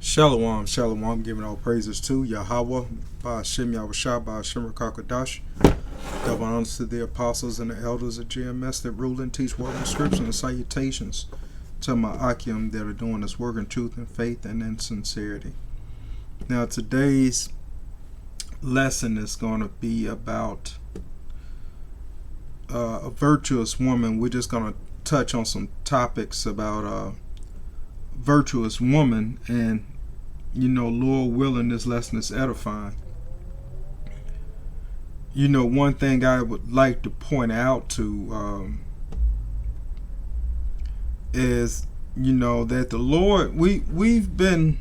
Shalom, shalom, giving all praises to Yahweh, by Hashem Yahushua, by Hashem Rakakadash. Double honors to the apostles and the elders of GMS that rule and teach word and scripture, and salutations to my Akim that are doing this work in truth and faith and in sincerity. Now, today's lesson is going to be about a virtuous woman. We're just going to touch on some topics about virtuous woman, and Lord willing, this lesson is edifying. One thing I would like to point out to is that the Lord, we've been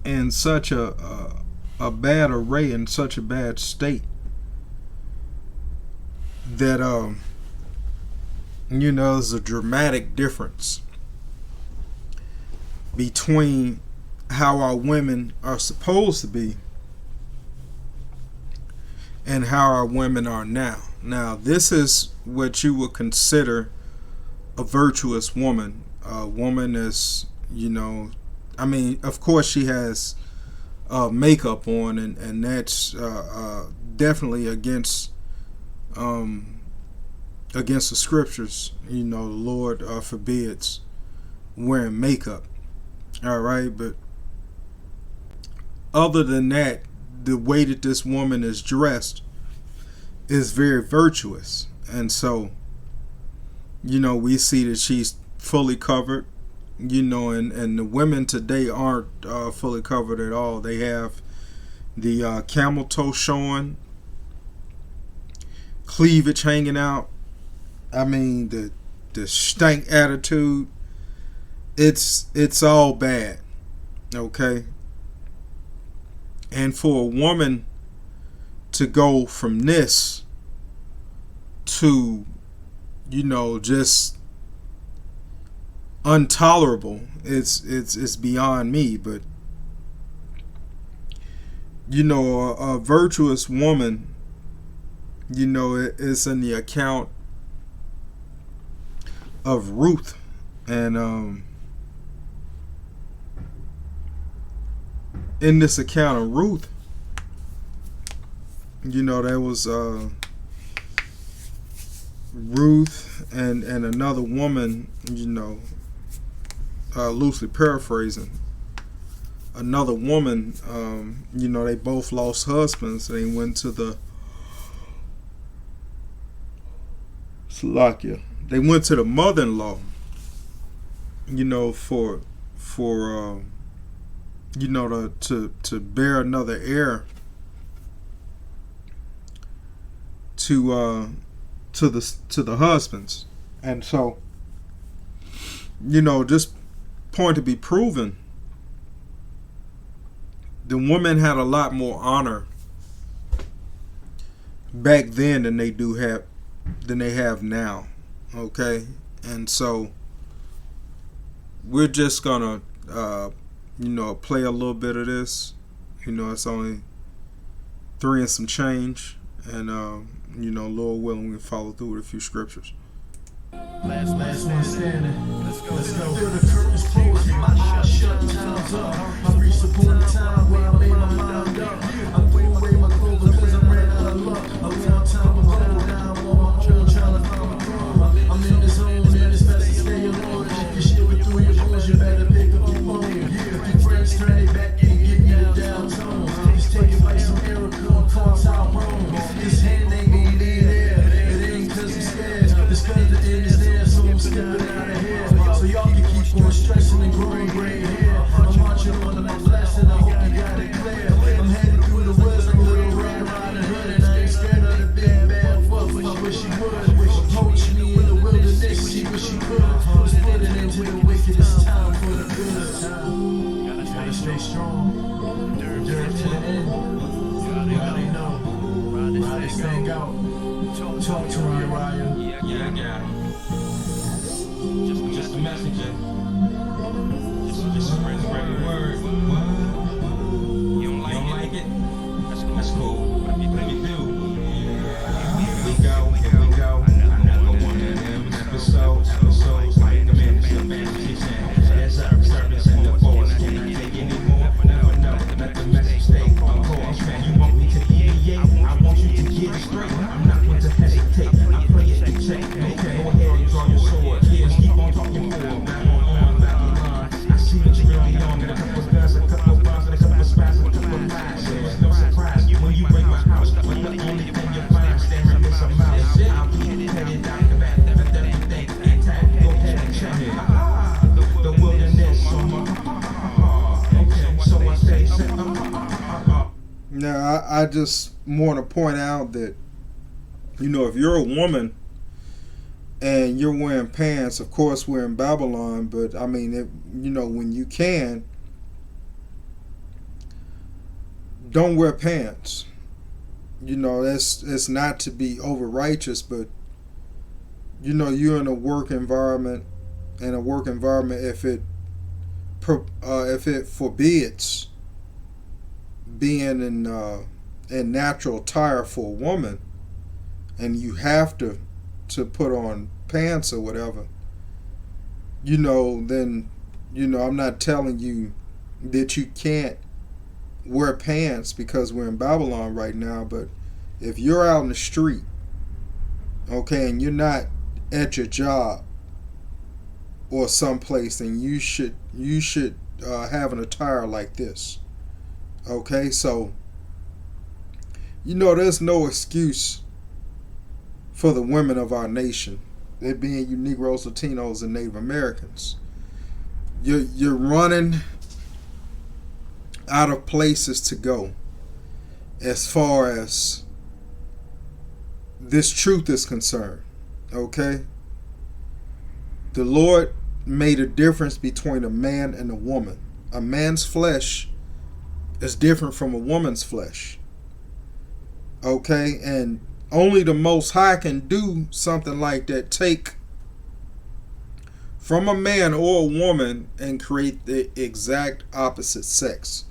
in such a bad array, in such a bad state that there's a dramatic difference between how our women are supposed to be and how our women are now. Now, this is what you would consider a virtuous woman. A woman is, of course she has makeup on, and that's definitely against the scriptures. The Lord forbids wearing makeup. All right, but other than that, the way that this woman is dressed is very virtuous. And so, we see that she's fully covered, and the women today aren't fully covered at all. They have the camel toe showing, cleavage hanging out. I mean, the stank attitude. It's all bad, okay? And for a woman to go from this to, just intolerable, it's beyond me. But a virtuous woman, it's in the account of Ruth, and in this account of Ruth, there was Ruth and another woman, loosely paraphrasing, another woman, they both lost husbands. They went to the Slovakia. They went to the mother-in-law, for to bear another heir to the husbands. And so, just point to be proven, the women had a lot more honor back then than they have now. Okay, and so we're just gonna play a little bit of this. It's only 3 and some change, and Lord willing, we can follow through with a few scriptures. Last man standing. Let's go. Feel the curtains close, keep my eyes shut, time's up. I reached the point in time where I made my mind up. I threw away my clothes because I ran out of luck. A long time ago, now I'm on my own, trying to find my throne. I'm in the zone, and it's best to stay alone. If you shiver through your bones, you better pick up your phone. If your friends turn it back and give me the downtown. He's taking place in Erica, cause out wrong. His hand ain't gonna be there. It ain't cause he's scared. It's cause the end is there, so I'm stepping out of here. So y'all can keep on stressing and growing gray hair. I'm marching on the next lesson, I hope you got it clear. I'm heading through the woods like a little Red Riding Hood, and I ain't scared of the big bad fuck, but I wish she would. Approach me in the wilderness, she wish she could. Split it into the wicked, it's time for the good. Gotta stay strong, dirt to the end. You already know, ride this thing out. Talk to me, Uriah. Yeah. Just a messenger. Just spread the word. You don't like it? That's cool. What do you do? Here we go. Another one of them episodes. Like the man is a fantasy. As our service in the force. Now, I just want to point out that, you know, if you're a woman and you're wearing pants, of course we're in Babylon, but I mean, you know, when you can, don't wear pants. You know, it's not to be over righteous, but you know, you're in a work environment, and a work environment, if it forbids being in natural attire for a woman, and you have to put on pants or whatever, you know, then, you know, I'm not telling you that you can't wear pants because we're in Babylon right now, but if you're out in the street, okay, and you're not at your job or someplace, then you should have an attire like this. Okay, so you know, there's no excuse for the women of our nation, it being you Negroes, Latinos, and Native Americans. You're running out of places to go as far as this truth is concerned. Okay, the Lord made a difference between a man and a woman. A man's flesh is different from a woman's flesh. Okay, and only the Most High can do something like that. Take from a man or a woman and create the exact opposite sex.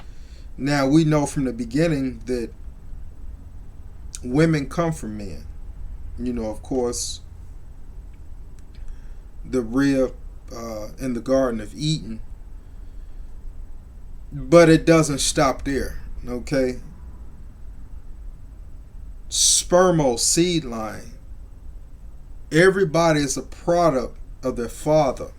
Now, we know from the beginning that women come from men. You know, of course, the rib in the Garden of Eden. But it doesn't stop there, okay? Spermo, seed line. Everybody is a product of their father,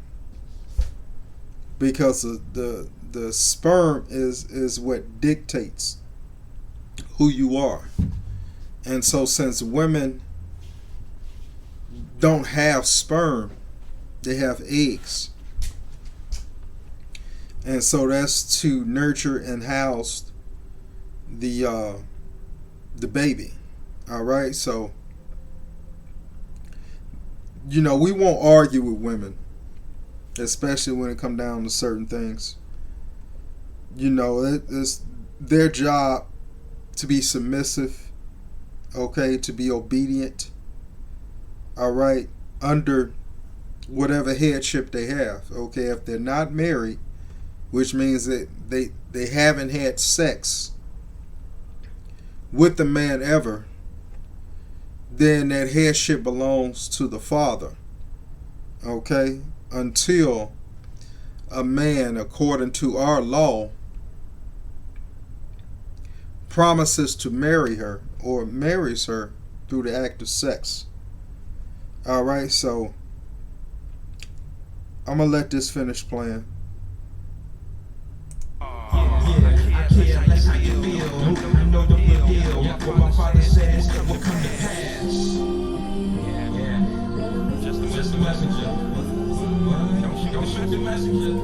because the sperm is what dictates who you are. And so since women don't have sperm, they have eggs. And so that's to nurture and house the baby. All right, so you know, we won't argue with women, especially when it comes down to certain things. You know, it's their job to be submissive, okay, to be obedient, all right, under whatever headship they have, okay. If they're not married, which means that they haven't had sex with the man ever, then that headship belongs to the father, okay, until a man, according to our law, promises to marry her or marries her through the act of sex. All right, so I'm gonna let this finish playing. I care, that's how you feel. I know the real deal. What my father says will come to pass. Just the messenger. Don't shoot the messenger.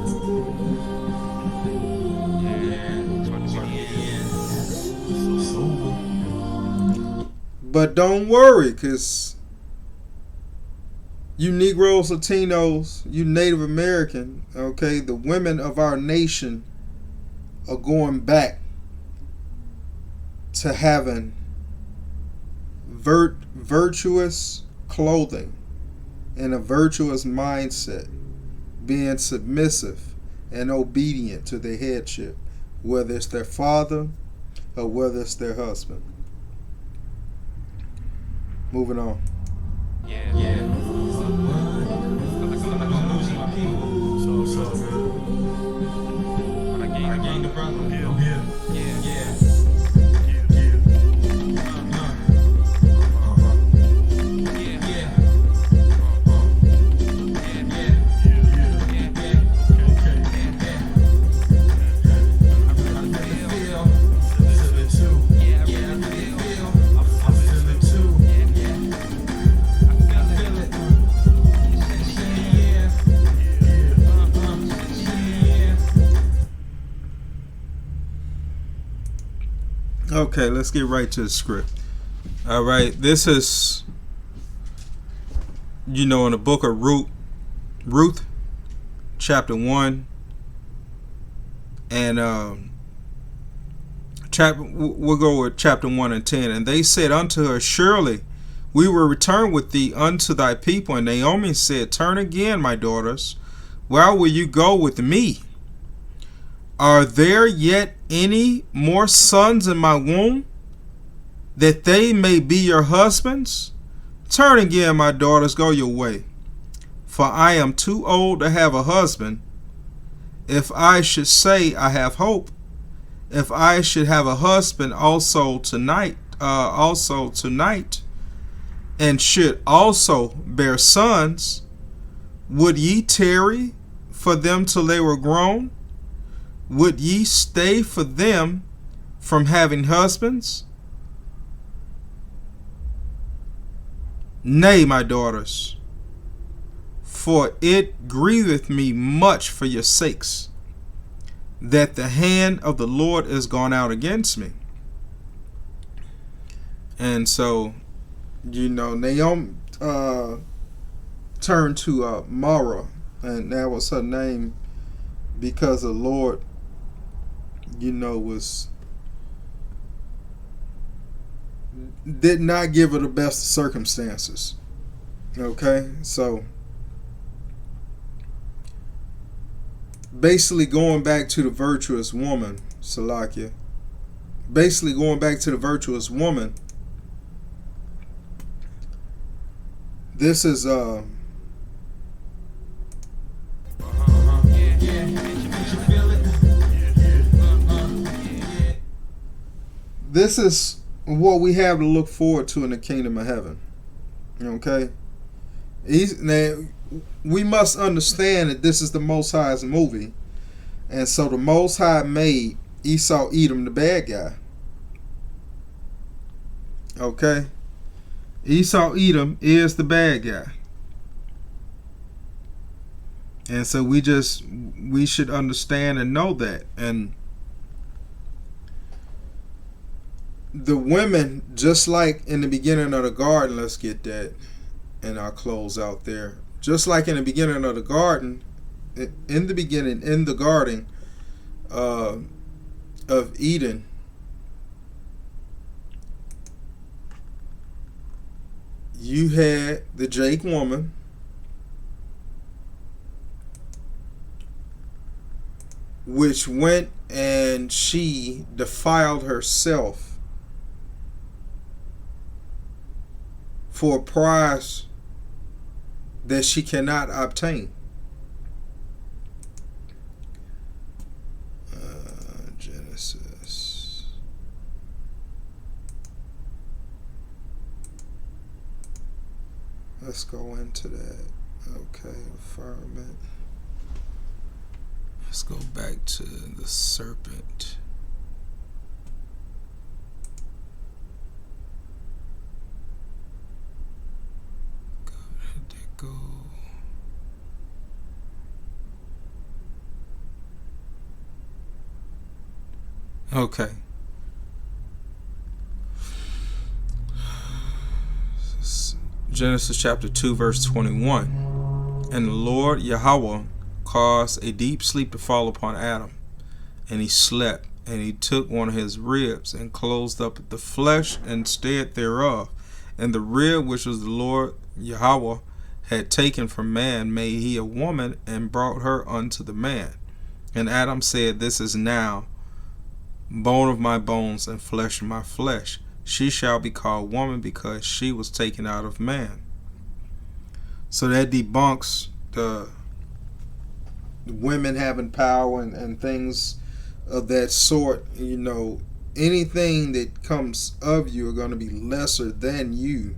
But don't worry, because you Negroes, Latinos, you Native American, okay, the women of our nation are going back to having virtuous clothing and a virtuous mindset, being submissive and obedient to their headship, whether it's their father or whether it's their husband. Moving on. Yeah. I'm losing my people. So When I gained the brother. I'm here. Yeah. I feel Okay, let's get right to the script. All right, this is, in the book of Ruth, chapter 1, and we'll go with chapter 1 and 10. And they said unto her, surely we will return with thee unto thy people. And Naomi said, turn again, my daughters. Where will you go with me? Are there yet any more sons in my womb, that they may be your husbands? Turn again, my daughters, go your way. For I am too old to have a husband. If I should say I have hope, if I should have a husband also tonight, and should also bear sons, would ye tarry for them till they were grown? Would ye stay for them from having husbands? Nay, my daughters, for it grieveth me much for your sakes, that the hand of the Lord is gone out against me. And so, Naomi turned to Mara, and that was her name, because the Lord, did not give her the best of circumstances. Okay, so basically going back to the virtuous woman, Salakia. Basically going back to the virtuous woman. This is this is what we have to look forward to in the kingdom of heaven. Okay? Now, we must understand that this is the Most High's movie. And so the Most High made Esau Edom the bad guy. Okay? Esau Edom is the bad guy. And so we should understand and know that. And the women, just like in the beginning of the garden, let's get that and I'll close out there. Just like in the beginning of the garden, in the garden of Eden, you had the Jake woman, which went and she defiled herself for a prize that she cannot obtain. Genesis. Let's go into that. Okay, firmament. Let's go back to the serpent. Go. Okay. Genesis chapter 2 verse 21. And the Lord Yahweh caused a deep sleep to fall upon Adam, and he slept, and he took one of his ribs and closed up the flesh instead thereof, and the rib which was the Lord Yahweh had taken from man made he a woman, and brought her unto the man. And Adam said, this is now bone of my bones and flesh of my flesh. She shall be called woman, because she was taken out of man. So that debunks the women having power and things of that sort. Anything that comes of you are going to be lesser than you.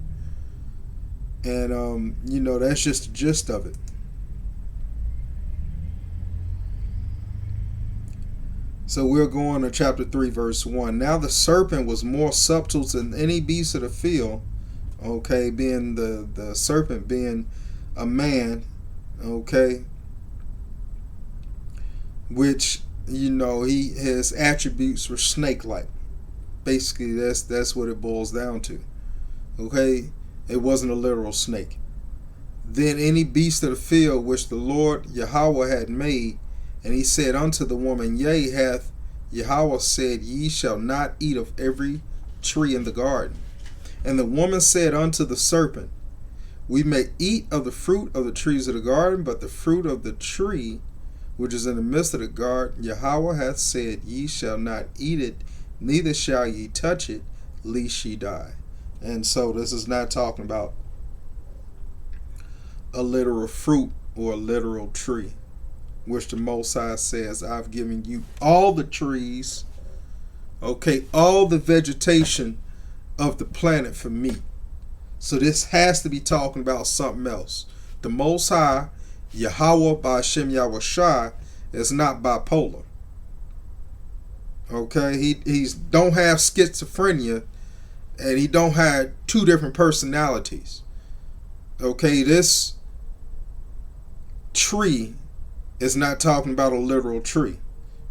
And, that's just the gist of it. So we're going to chapter 3, verse 1. Now the serpent was more subtle than any beast of the field. Okay, being the serpent being a man. Okay. Which, his attributes were snake-like. Basically, that's what it boils down to. Okay, it wasn't a literal snake. Then any beast of the field which the Lord Yahweh had made, and he said unto the woman, Yea, hath Yahweh said, Ye shall not eat of every tree in the garden. And the woman said unto the serpent, We may eat of the fruit of the trees of the garden, but the fruit of the tree which is in the midst of the garden, Yahweh hath said, Ye shall not eat it, neither shall ye touch it, lest ye die. And so this is not talking about a literal fruit or a literal tree, which the Most High says, I've given you all the trees, okay, all the vegetation of the planet for me. So this has to be talking about something else. The Most High, Yahweh Ba'Shem Yahushua, is not bipolar. Okay, he's don't have schizophrenia, and he don't have two different personalities. Okay, this tree is not talking about a literal tree,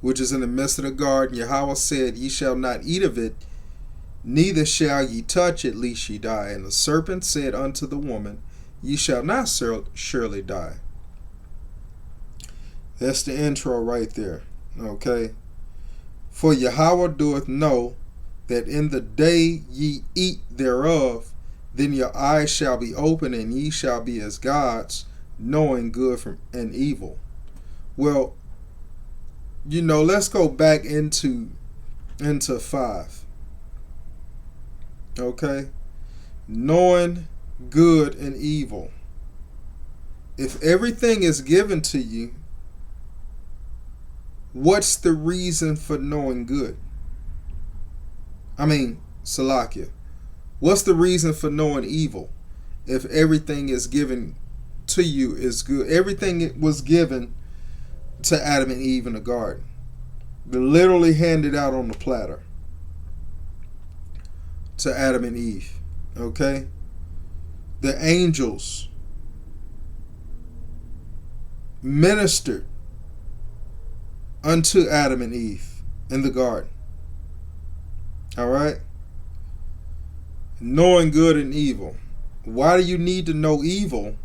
which is in the midst of the garden. Yahweh said, Ye shall not eat of it, neither shall ye touch it, lest ye die. And the serpent said unto the woman, Ye shall not surely die. That's the intro right there. Okay. For Yahweh doeth know that in the day ye eat thereof, then your eyes shall be open, and ye shall be as gods, knowing good and evil. Well, let's go back into 5. Okay? Knowing good and evil. If everything is given to you, what's the reason for knowing good? Salakia. What's the reason for knowing evil? If everything is given to you is good. Everything was given to Adam and Eve in the garden. They're literally handed out on the platter to Adam and Eve. Okay? The angels ministered unto Adam and Eve in the garden. Alright? Knowing good and evil. Why do you need to know evil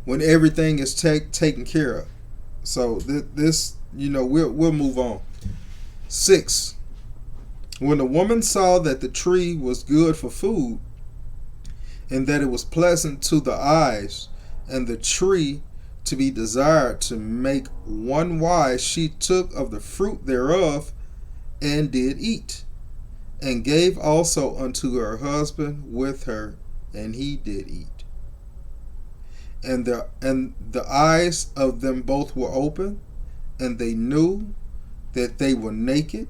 when everything is taken care of? So this, we'll move on. 6. When the woman saw that the tree was good for food, and that it was pleasant to the eyes, and the tree to be desired to make one wise, she took of the fruit thereof, and did eat, and gave also unto her husband with her, and he did eat. And the eyes of them both were open, and they knew that they were naked,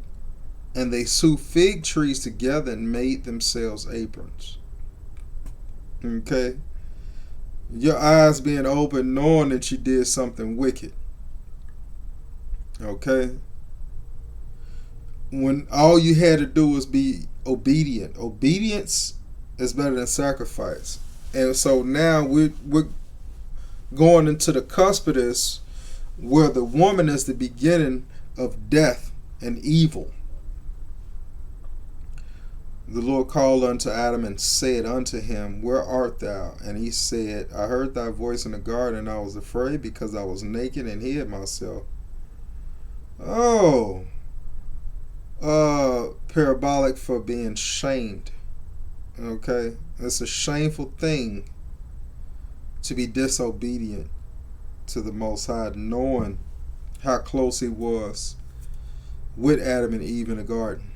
and they sewed fig trees together and made themselves aprons. Okay? Your eyes being open, knowing that you did something wicked. Okay? When all you had to do was be obedient. Obedience is better than sacrifice. And so now we're going into the cusp of this, where the woman is the beginning of death and evil. The Lord called unto Adam and said unto him, Where art thou? And he said, I heard thy voice in the garden, and I was afraid, because I was naked and hid myself. Oh, parabolic for being shamed. Okay, it's a shameful thing to be disobedient to the Most High, knowing how close he was with Adam and Eve in the garden.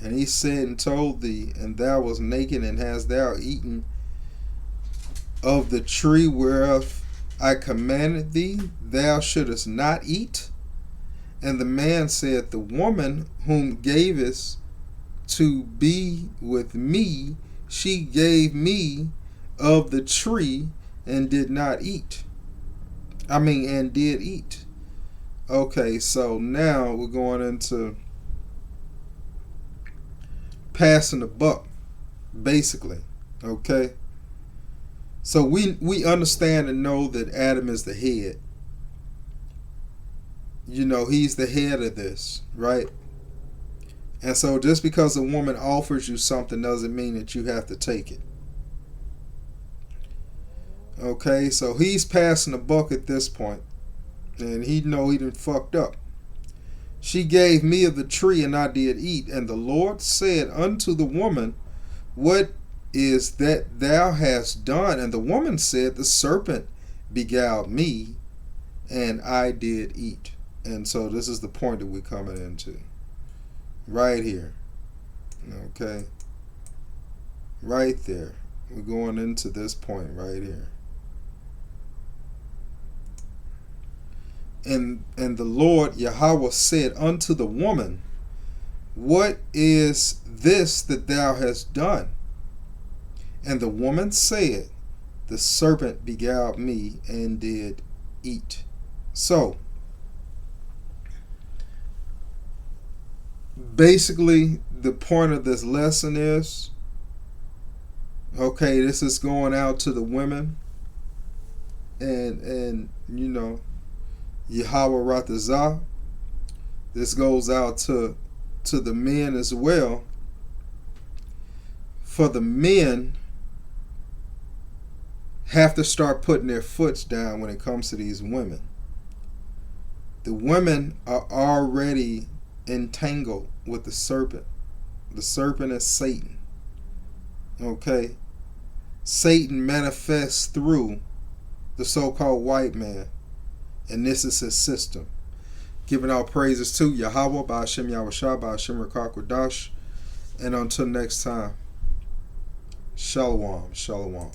And he said and told thee, and thou wast naked, and hast thou eaten of the tree whereof I commanded thee, thou shouldest not eat? And the man said, The woman whom gavest to be with me, she gave me of the tree, and did not eat. And did eat. Okay, so now we're going into passing the buck, basically. Okay, so we understand and know that Adam is the head. He's the head of this, right? And so just because a woman offers you something doesn't mean that you have to take it. Okay, so he's passing the buck at this point, and he know he done fucked up. She gave me of the tree, and I did eat. And the Lord said unto the woman, what is that thou hast done? And the woman said, the serpent beguiled me, and I did eat. And so this is the point that we're coming into. Right here. Okay. Right there. We're going into this point right here. And the Lord Yahweh said unto the woman, what is this that thou hast done? And the woman said, the serpent beguiled me and did eat. So, basically, the point of this lesson is, okay, this is going out to the women, and you know, Yahweh Ratazah. This goes out to the men as well. For the men have to start putting their foots down when it comes to these women. The women are already entangled with the serpent. The serpent is Satan. Okay? Satan manifests through the so-called white man. And this is his system. Giving all praises to Yahweh, Ba'ashem Yahushua, Ba'ashem Rakakwadash. And until next time, Shalom, Shalom.